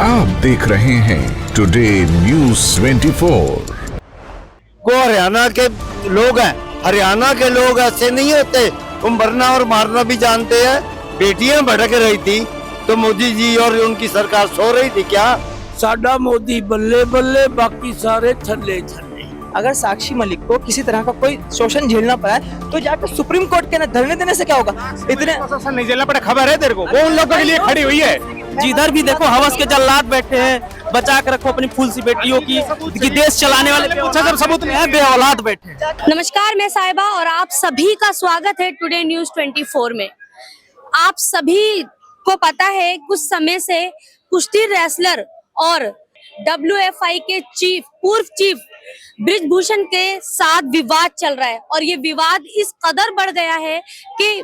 आप देख रहे हैं टुडे न्यूज़ 24। को हरियाणा के लोग हैं, हरियाणा के लोग ऐसे नहीं होते। वो मरना और मारना भी जानते हैं। बेटियां भड़क रही थी तो मोदी जी और उनकी सरकार सो रही थी क्या? साडा मोदी बल्ले बल्ले, बाकी सारे थल्ले थल्ले। अगर साक्षी मलिक को किसी तरह का कोई शोषण झेलना पड़ा तो जाकर सुप्रीम कोर्ट के धरने देने से क्या होगा? इतने नहीं झेलना पड़ा, खबर है तेरे को? वो उन लोगों के लिए खड़ी हुई है। जिधर भी देखो हवस के जल्लाद बैठे हैं, बचा के रखो अपनी फूल सी बेटियों की देश चलाने वाले सब सबूत में है, बेऔलाद बैठे। नमस्कार, मैं साहिबा और आप सभी का स्वागत है टुडे न्यूज़ 24 में। आप सभी को पता है कुछ समय से कुश्ती रेसलर और WFI के पूर्व चीफ बृजभूषण के साथ विवाद चल रहा है और ये विवाद इस कदर बढ़ गया है कि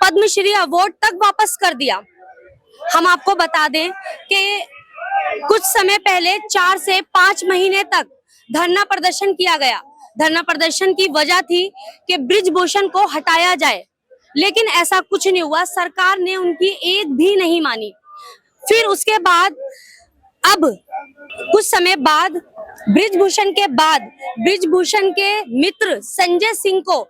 पद्मश्री अवार्ड तक वापस कर दिया। हम आपको बता दें कि कुछ समय पहले 4 से 5 महीने तक धरना प्रदर्शन किया गया। धरना प्रदर्शन की वजह थी कि बृजभूषण को हटाया जाए, लेकिन ऐसा कुछ नहीं हुआ। सरकार ने उनकी एक भी नहीं मानी। फिर उसके बाद अब कुछ समय बाद बृजभूषण के मित्र संजय सिंह को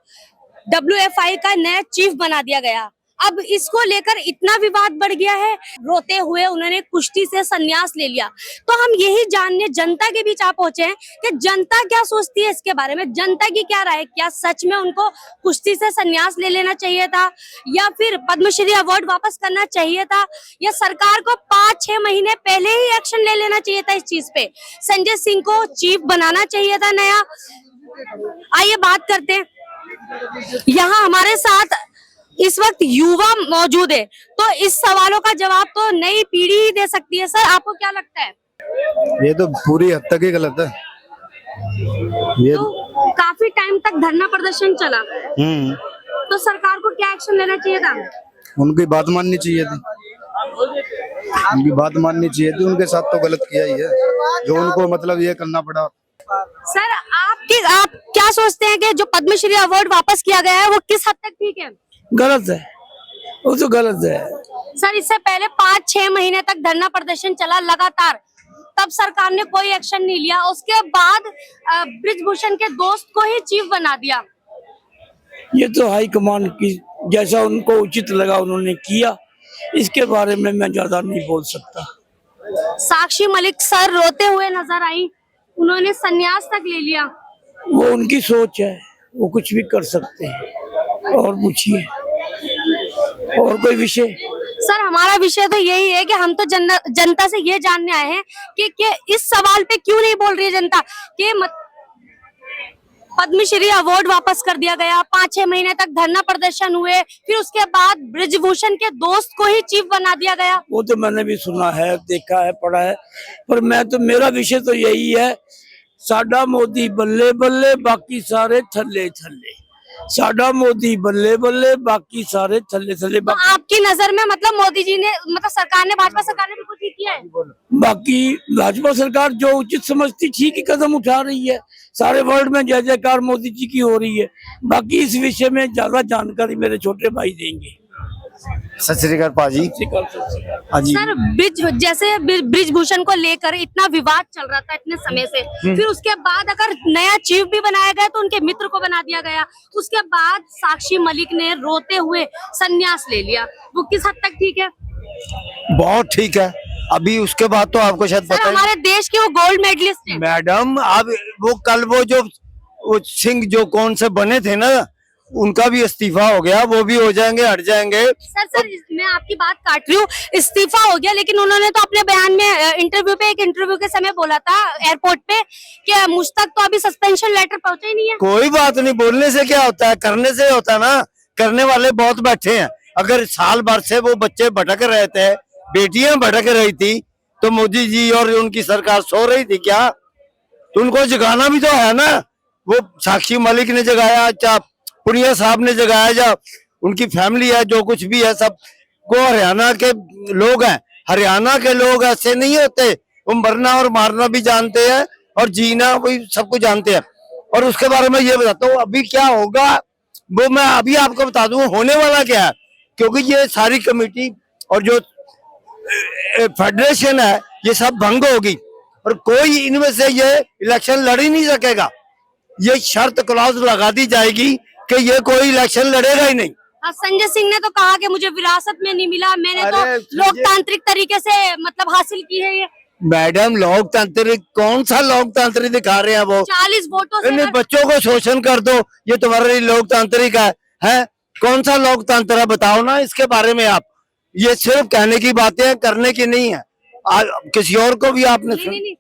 WFI का नया चीफ बना दिया गया। अब इसको लेकर इतना विवाद बढ़ गया है, रोते हुए उन्होंने कुश्ती से संन्यास ले लिया। तो हम यही जानने जनता के बीच आ पहुंचे हैं कि जनता क्या सोचती है इसके बारे में, जनता की क्या राय है। क्या सच में उनको कुश्ती से संन्यास ले लेना चाहिए था या फिर पद्मश्री अवार्ड वापस करना चाहिए था, या सरकार को 5-6 महीने पहले ही एक्शन ले लेना चाहिए था इस चीज पे? संजय सिंह को चीफ बनाना चाहिए था नया। आइए बात करते हैं। यहाँ हमारे साथ इस वक्त युवा मौजूद है, तो इस सवालों का जवाब तो नई पीढ़ी ही दे सकती है। सर, आपको क्या लगता है? ये तो पूरी हद तक ही गलत है। ये तो काफी टाइम तक धरना प्रदर्शन चला, तो सरकार को क्या एक्शन लेना चाहिए था? उनकी बात माननी चाहिए थी, उनके साथ तो गलत किया ही है जो उनको मतलब ये करना पड़ा। सर, आप क्या सोचते हैं कि जो पद्मश्री अवार्ड वापस किया गया है वो किस हद तक ठीक है? गलत है, वो तो गलत है। सर, इससे पहले 5-6 महीने तक धरना प्रदर्शन चला लगातार, तब सरकार ने कोई एक्शन नहीं लिया। उसके बाद बृजभूषण के दोस्त को ही चीफ बना दिया। ये तो हाई कमान की जैसा उनको उचित लगा उन्होंने किया, इसके बारे में मैं ज्यादा नहीं बोल सकता। साक्षी मलिक सर रोते हुए नजर आई, उन्होंने संन्यास तक ले लिया। वो उनकी सोच है, वो कुछ भी कर सकते हैं। और पूछिए और कोई विषय? सर, हमारा विषय तो यही है कि हम तो जनता से ये जानने आए हैं कि इस सवाल पे क्यों नहीं बोल रही है जनता कि पद्मश्री अवार्ड वापस कर दिया गया, 5-6 महीने तक धरना प्रदर्शन हुए, फिर उसके बाद बृजभूषण के दोस्त को ही चीफ बना दिया गया। वो तो मैंने भी सुना है, देखा है, पढ़ा है, पर मेरा विषय तो यही है, साडा मोदी बल्ले बल्ले, बाकी सारे थल्ले थल्ले। साडा मोदी बल्ले बल्ले, बाकी सारे थल्ले थल्ले। तो आपकी नजर में मतलब मोदी जी ने, मतलब सरकार ने, भाजपा सरकार ने बिल्कुल ठीक किया है? बाकी भाजपा सरकार जो उचित समझती ठीक ही कदम उठा रही है। सारे वर्ल्ड में जय जयकार मोदी जी की हो रही है। बाकी इस विषय में ज्यादा जानकारी मेरे छोटे भाई देंगे। सत श्री अकाल पाजी। सर, जैसे बृजभूषण को लेकर इतना विवाद चल रहा था इतने समय से, फिर उसके बाद अगर नया चीफ भी बनाया गया तो उनके मित्र को बना दिया गया। उसके बाद साक्षी मलिक ने रोते हुए संन्यास ले लिया। वो किस हद तक ठीक है? बहुत ठीक है। अभी उसके बाद तो आपको शायद पता है, हमारे देश के वो गोल्ड मेडलिस्ट है मैडम। अब वो कल वो सिंह जो कौन से बने थे ना, उनका भी इस्तीफा हो गया, वो भी हो जाएंगे, हट जाएंगे। सर, मैं आपकी बात काट रही हूँ, इस्तीफा हो गया, लेकिन उन्होंने तो अपने बयान में एक इंटरव्यू के समय बोला था एयरपोर्ट पे कि मुझ तक तो अभी सस्पेंशन लेटर पहुंचा ही नहीं है। कोई बात नहीं, बोलने से क्या होता है, करने से होता है ना। करने वाले बहुत बैठे हैं। अगर साल भर से वो बच्चे भटक रहे थे, बेटियां भटक रही थी, तो मोदी जी और उनकी सरकार सो रही थी क्या? तो उनको जगाना भी तो है ना। वो साक्षी मलिक ने जगाया, पुनिया साहब ने जगाया, या उनकी फैमिली है, जो कुछ भी है, सब को हरियाणा के लोग हैं। हरियाणा के लोग ऐसे नहीं होते। वो मरना और मारना भी जानते हैं और जीना वही सब कुछ जानते हैं। और उसके बारे में ये बताता हूँ अभी क्या होगा, वो मैं अभी आपको बता दूं होने वाला क्या है। क्योंकि ये सारी कमेटी और जो फेडरेशन है, ये सब भंग होगी और कोई इनमें से ये इलेक्शन लड़ ही नहीं सकेगा। ये शर्त क्लॉज लगा दी जाएगी कि ये कोई इलेक्शन लड़ेगा ही नहीं। संजय सिंह ने तो कहा कि मुझे विरासत में नहीं मिला, मैंने तो अरे लोकतांत्रिक तरीके से मतलब हासिल की है ये। मैडम लोकतांत्रिक कौन सा लोकतांत्रिक दिखा रहे हैं वो? 40 वोटों से इन बच्चों को शोषण कर दो, ये तुम्हारे लिए लोकतांत्रिक है? कौन सा लोकतंत्र है बताओ ना इसके बारे में आप। ये सिर्फ कहने की बातें हैं, करने की नहीं है। किसी और को भी आपने नहीं, नहीं।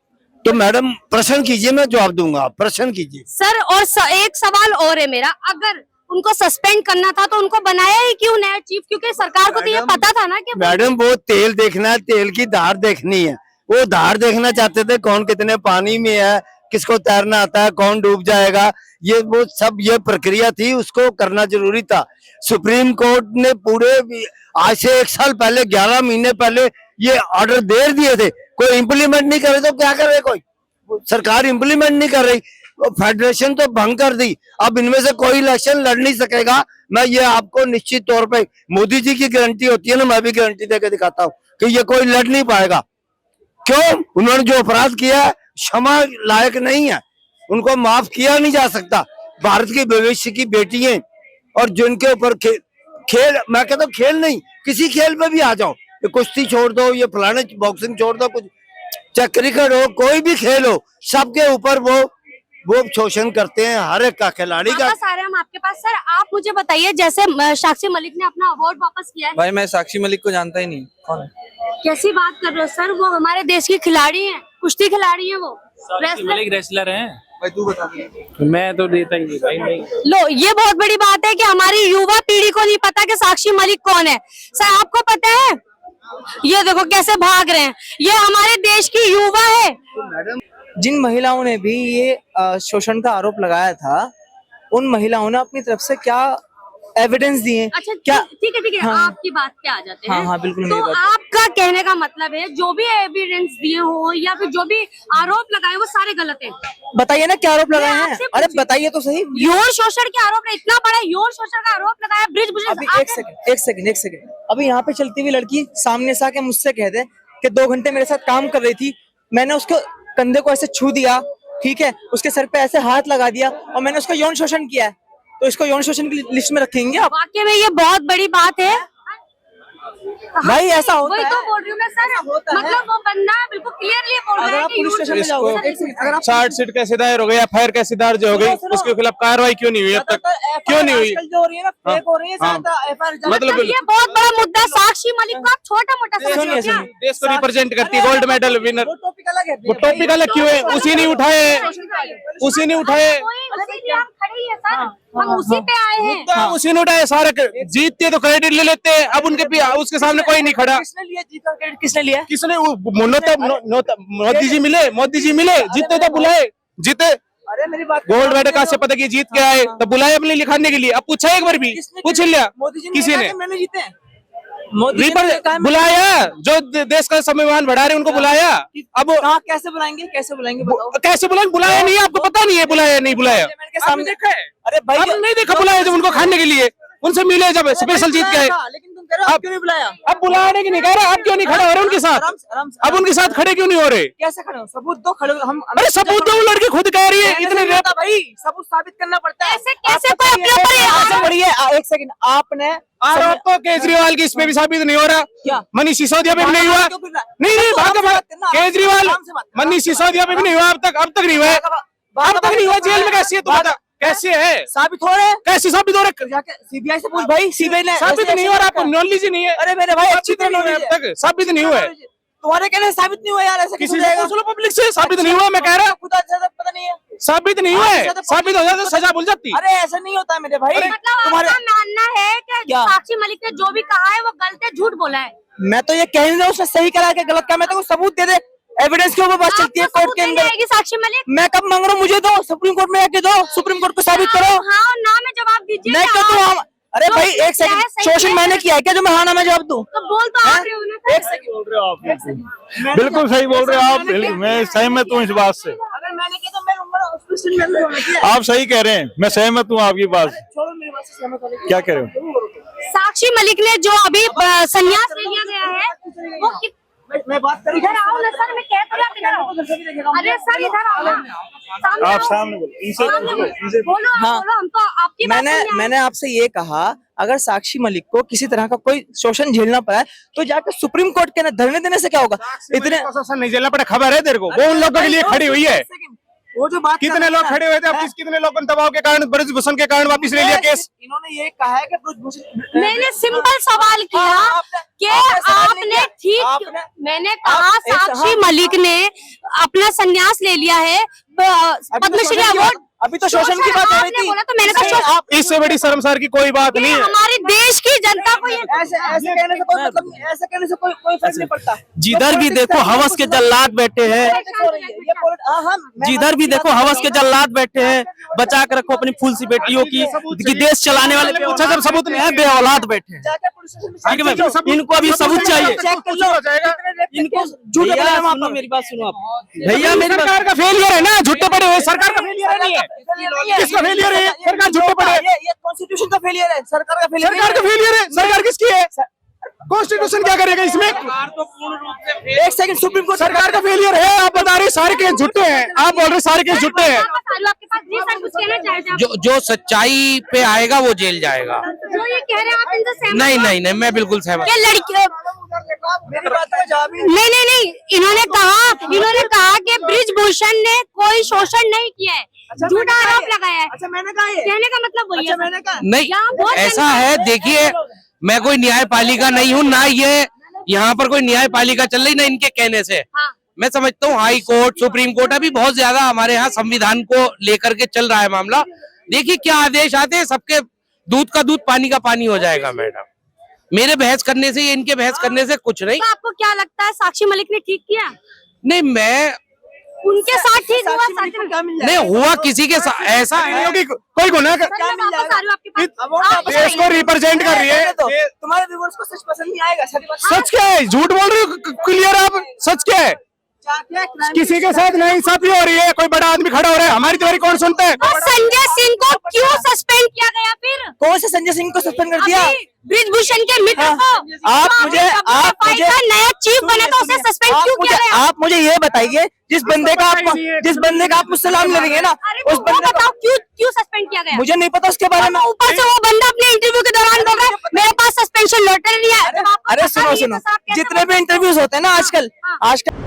तो मैडम प्रश्न कीजिए, मैं जवाब दूंगा, प्रश्न कीजिए। सर और एक सवाल और है मेरा, अगर उनको सस्पेंड करना था तो उनको बनाया ही क्यों नया चीफ? क्योंकि सरकार को तो ये पता था ना कि मैडम वो तेल देखना है, तेल की धार देखनी है। वो धार देखना चाहते थे, कौन कितने पानी में है, किसको तैरना आता है, कौन डूब जाएगा, ये वो सब ये प्रक्रिया थी, उसको करना जरूरी था। सुप्रीम कोर्ट ने पूरे आज से 1 साल पहले 11 महीने पहले ये ऑर्डर दे दिए थे, कोई इम्प्लीमेंट नहीं करे तो क्या करे? कोई सरकार इम्प्लीमेंट नहीं कर रही, फेडरेशन तो भंग कर दी। अब इनमें से कोई इलेक्शन लड़ नहीं सकेगा। मैं ये आपको निश्चित तौर पे, मोदी जी की गारंटी होती है ना, मैं भी गारंटी देकर दिखाता हूँ कि ये कोई लड़ नहीं पाएगा। क्यों? उन्होंने जो अपराध किया है क्षमा लायक नहीं है, उनको माफ किया नहीं जा सकता। भारत की भविष्य की बेटियां और जिनके ऊपर खेल, मैं कहता हूँ खेल नहीं, किसी खेल पे भी आ जाओ, ये कुश्ती छोड़ दो, ये फलाने बॉक्सिंग छोड़ दो, कुछ चाहे क्रिकेट हो, कोई भी खेल हो, सबके ऊपर वो शोषण करते हैं, हर एक का खिलाड़ी का। वापस आ रहे हैं हम आपके पास। सर आप मुझे बताइए, जैसे साक्षी मलिक ने अपना अवार्ड वापस किया है। भाई मैं साक्षी मलिक को जानता ही नहीं, कौन है? कैसी बात कर रहे हो सर? वो हमारे देश की खिलाड़ी हैं, कुश्ती खिलाड़ी हैं वो, रेसलर हैं। भाई तू बता। मैं तो देता ही नहीं भाई, नहीं। लो ये बहुत बड़ी बात है कि हमारी युवा पीढ़ी को नहीं पता कि साक्षी मलिक कौन है। सर आपको पता है? ये देखो कैसे भाग रहे हैं, ये हमारे देश की युवा है। जिन महिलाओं ने भी ये शोषण का आरोप लगाया था, उन महिलाओं ने अपनी तरफ से क्या एविडेंस दिए? अच्छा क्या? ठीक है हाँ। आपकी बात पे आ जाते हैं। हाँ, बिल्कुल तो मेरी बात। आपका कहने का मतलब है जो भी एविडेंस दिए हो या फिर जो भी आरोप लगाए वो सारे गलत हैं? बताइए ना क्या आरोप लगाए हैं? आपसे अरे पूछी। बताइए तो सही। यौन शोषण के आरोप है, इतना बड़ा यौन शोषण का आरोप लगाया ब्रिज अभी एक सेकंड। अभी यहाँ पे चलती हुई लड़की सामने से आके मुझसे कह दे कि 2 घंटे मेरे साथ काम कर रही थी, मैंने उसको कंधे को ऐसे छू दिया, ठीक है, उसके सर पे ऐसे हाथ लगा दिया और मैंने उसको यौन शोषण किया है, तो इसको यौन शोषण की लिस्ट में रखेंगे आप? वाकई में ये बहुत बड़ी बात है भाई, ऐसा होता वही है। तो बोल रही हूँ मैं सर, मतलब वो बंदा बिल्कुल क्लियरली बोल रहा अगर है आप कि पुलिस यौन स्टेशन में शोषण जाओगे, होता है। एक सेकंड, अगर आप चार्जशीट कैसे दायर हो गई, एफआईआर कैसे दर्ज हो गई, सुनो। उसके खिलाफ कार्रवाई क्यों नहीं हुई अब तक? क्यों नहीं हुई? आजकल जो हो रही है ना, फेक हो रही है, ज्यादा FIR ज्यादा- मतलब ये बहुत बड़ा मुद्दा है। साक्षी मलिक को आप छोटा मोटा समझ सुनिए, रहे हो क्या? सुनिए। देश को रिप्रेजेंट करती है, गोल्ड मेडल विनर। वो टॉपिक अलग है। वो टॉपिक अलग क्यों है? उसी ने उठाए, उसी ने उठाए, उसी लिए हम खड़े ही हैं सर, हम उसी पे आए हैं। उसी ने उठाए। सारा जीतते तो क्रेडिट ले लेते हैं, अब उनके उसके सामने कोई नहीं खड़ा। किसने लिया जीत का क्रेडिट? किसने लिया? किसने? मोदी जी मिले, जीते तो बुलाए, जीते अरे मेरी बात गोल्ड मेडल कहाँ से पता कि जीत के आए, तो बुलाए अपने लिखाने के लिए। अब पूछा एक बार भी, पूछ लिया मोदी जी किसी ने? मैंने जीते हैं। मोदी जी ने कहा मैंने- बुलाया, जो देश का सम्मान बढ़ा रहे उनको बुलाया। अब कहाँ कैसे बुलाएंगे? कैसे बुलाएंगे बताओ? कैसे बुलाए? बुलाया नहीं, आपको पता नहीं है बुलाया नहीं बुलाया? मैंने के सामने देखा है? अरे भाई आपने नहीं देखा बुलाया जब उनको खाने के लिए? उनसे मिले जब स्पेशल जीत के आए। लेकिन तुम कह रहे हो, अब क्यों नहीं बुलाया? अब बुलाने की नहीं कह रहा, अब क्यों नहीं खड़े हो रहे उनके साथ? आराम से अब उनके साथ खड़े क्यों नहीं हो रहे? कैसे खड़े हो? सबूत दो, खड़े हो। हम अरे सबूत तो वो लड़की खुद कह रही है, इतने रेप। भाई सबूत साबित करना पड़ता है। ऐसे कैसे कोई अपने ऊपर ये आगे बढ़िए। एक सेकंड, आपने आरोप तो केजरीवाल की इसमें भी साबित नहीं हो रहा। क्या? मनीष सिसोदिया पे भी नहीं हुआ। नहीं केजरीवाल, मनीष सिसोदिया पे भी नहीं हुआ अब तक नहीं हुआ है। अब तक नहीं हुआ। जेल में कैसे है तू बता? कैसे है? साबित हो रहे हैं? कैसे साबित हो रहा? जाके सीबीआई से पूछ भाई, सीबीआई ने साबित नहीं हो रहा, आपको नॉलेज ही नहीं है। अरे मेरे भाई अच्छी तरह नहीं हुआ नॉलेज अब तक, साबित नहीं हुआ है। तुम्हारे कहने से साबित नहीं हुआ यार, ऐसे किसी से पूछ लो, पब्लिक से साबित नहीं हुआ। मैं कह रहा खुदा पता नहीं है। साबित नहीं हुआ है। साबित हो जाता तो सजा भूल जाती। अरे ऐसा नहीं होता मेरे भाई। मतलब तुम्हारे आपका मानना है कि क्या? साक्षी मलिक ने जो भी कहा है वो गलत है, झूठ बोला है? मैं तो ये कह नहीं रहा उसने सही करा के गलत कहा। मैं तो सबूत दे दे, एविडेंस के ऊपर बात चलती है आपको कोर्ट के सबूत नहीं अंदर। आएगी साक्षी मलिक? मैं कब मांग रहा हूँ? मुझे दो, सुप्रीम कोर्ट में आके दो, सुप्रीम कोर्ट को साबित करो। हाँ और ना में जवाब दीजिए। मैं कि क्यों दूं? हाँ। अरे तो भाई एक क्या है, सेकंड, सही शोषण है? मैंने किया है क्या जो मैं हाँ ना में जवाब दूं? तो बोल तो आप रहे हो ना सर। एक सेकंड, बिल्कुल सही बोल रहे हो आप। मैं सहमत हूँ इस बात से। अगर मैंने किया तो मैं लूंगा उसको, मैंने होना चाहिए। आप सही कह रहे हैं, मैं सहमत हूँ आपकी बात से। छोड़ो मेरी बात से सहमत होने की। क्या कह रहे हो? साक्षी मलिक ने जो अभी संन्यास ले लिया गया है वो मैं बात करूं इधर आओ ना सर, मैं कह तो रहा हूं, इधर आओ। अरे सर इधर आओ ना, सामने आप आओ। सामने बोलो, इनसे सामने इनसे बोलो, आप हाँ। बोलो, हम तो आपकी बात मैंने सुन रहे हैं। मैंने आपसे ये कहा, अगर साक्षी मलिक को किसी तरह का कोई शोषण झेलना पड़ा है तो जाकर सुप्रीम कोर्ट के धरने देने से क्या होगा? इतने शोषण नहीं झेलना पड़ा, खबर है तेरे को? वो उन लोगों के लिए खड़ी हुई है। वो जो बात कितने लोग खड़े हुए थे, अब कितने लोगों ने दबाव के कारण, ब्रजभूषण के कारण वापस ले लिया केस। इन्होंने ये कहा है कि ब्रजभूषण मैंने सिंपल सवाल किया कि आपने ठीक, मैंने कहा साक्षी मलिक ने अपना संन्यास ले लिया है पद्मश्री अवार्ड। अभी तो शोषण की बात हो रही थी। बोला तो मैंने कहा इससे बड़ी शर्मसार की कोई बात नहीं है। हमारे देश की जनता को ये ऐसे ऐसे कहने से कोई मतलब नहीं, ऐसे कहने से कोई फर्क नहीं पड़ता। जिधर भी देखो हवस के जल्लाद बैठे हैं, जिधर भी देखो हवस के जल्लाद बैठे हैं। बचा के रखो अपनी फूल सी बेटियों की, कि देश चलाने वाले अच्छा जब सबूत नहीं है, बेऔलाद बैठे हैं। ठीक है भाई, इनको अभी सबूत चाहिए। इनको झूठे भैया, सुनो, सुनो, मेरी बात सुनो आप भैया, मेरी बात सरकार का फेलियर है ना, झूठे पड़े हुए। सरकार का फेलियर नहीं है, किसका फेलियर है? सरकार झूठे पड़े। ये कॉन्स्टिट्यूशन का फेलियर है, सरकार का फेलियर सरकार का फेलियर है। सरकार किसकी है? कॉन्स्टिट्यूशन क्या करेगा इसमें? एक सेकंड, सुप्रीम कोर्ट सरकार का फेलियर है। आप बता रहे सारे केस झूठे हैं, आप बोल रहे सारे केस झूठे हैं। आपके पास जी सर कुछ कहना चाहते हैं? जो सच्चाई पे आएगा वो जेल जाएगा। जो ये कह रहे हैं आप इनसे सहमत नहीं हो? नहीं नहीं, मैं बिल्कुल सहमत। ये लड़की मेरी बात का जवाब ही नहीं, इन्होंने कहा कि ब्रिजभूषण ने कोई शोषण नहीं किया है, झूठा आरोप लगाया है। अच्छा मैंने कहा ये, कहने का मतलब वही अच्छा है। मैंने कहा यहाँ बहुत नहीं, ऐसा जनता है, देखिए मैं कोई न्यायपालिका नहीं हूँ, ना ये यहाँ पर कोई न्यायपालिका चल रही, ना इनके कहने से। हाँ। मैं समझता हूँ हाई कोर्ट, सुप्रीम कोर्ट अभी बहुत ज्यादा हमारे यहाँ संविधान को लेकर के चल रहा है मामला। देखिए क्या आदेश आते हैं, सबके दूध का दूध पानी का पानी हो जाएगा मैडम। मेरे बहस करने से, इनके बहस करने से कुछ नहीं। तो आपको क्या लगता है साक्षी मलिक ने ठीक किया? नहीं, मैं उनके साथ ठीक हुआ? साक्षी मलिक को क्या मिल नहीं हुआ किसी के साथ ऐसा नहीं है। होगी, कोई गुनाह कर सर, मैं वापस आ रही हूँ आपके पास। आप देश को रिप्रेजेंट कर रही है। तो तुम्हारे व्यूअर्स को सच पसंद नहीं आएगा। सच क्या है? झूठ बोल रही हो क्लियर आप। सच क्या है? किसी के साथ नाइंसाफी हो रही है, कोई बड़ा आदमी खड़ा हो रहा है, हमारी तुम्हारी कौन सुनता है? और संजय सिंह को क्यों सस्पेंड किया गया फिर? कौन से संजय सिंह को सस्पेंड कर दिया? अभी ब्रिजभूषण के मित्र को आप मुझे नया चीफ बना तो उसे सस्पेंड क्यों किया गया? आप मुझे ये बताइए, जिस बंदे का आप मुझसे नाम ले रही है ना, अरे उस वो बंदे को बताओ क्यों सस्पेंड किया गया? मुझे नहीं पता उसके बारे में। ऊपर से वो बंदा अपने इंटरव्यू के दौरान बोल रहा है मेरे पास सस्पेंशन लेटर नहीं है। जब आपको अरे पता सुनो नहीं है सुनो, तो सर आप कैसे जितने भी बोल सकते हो? इंटरव्यूज होते हैं ना आजकल हाँ। आजकल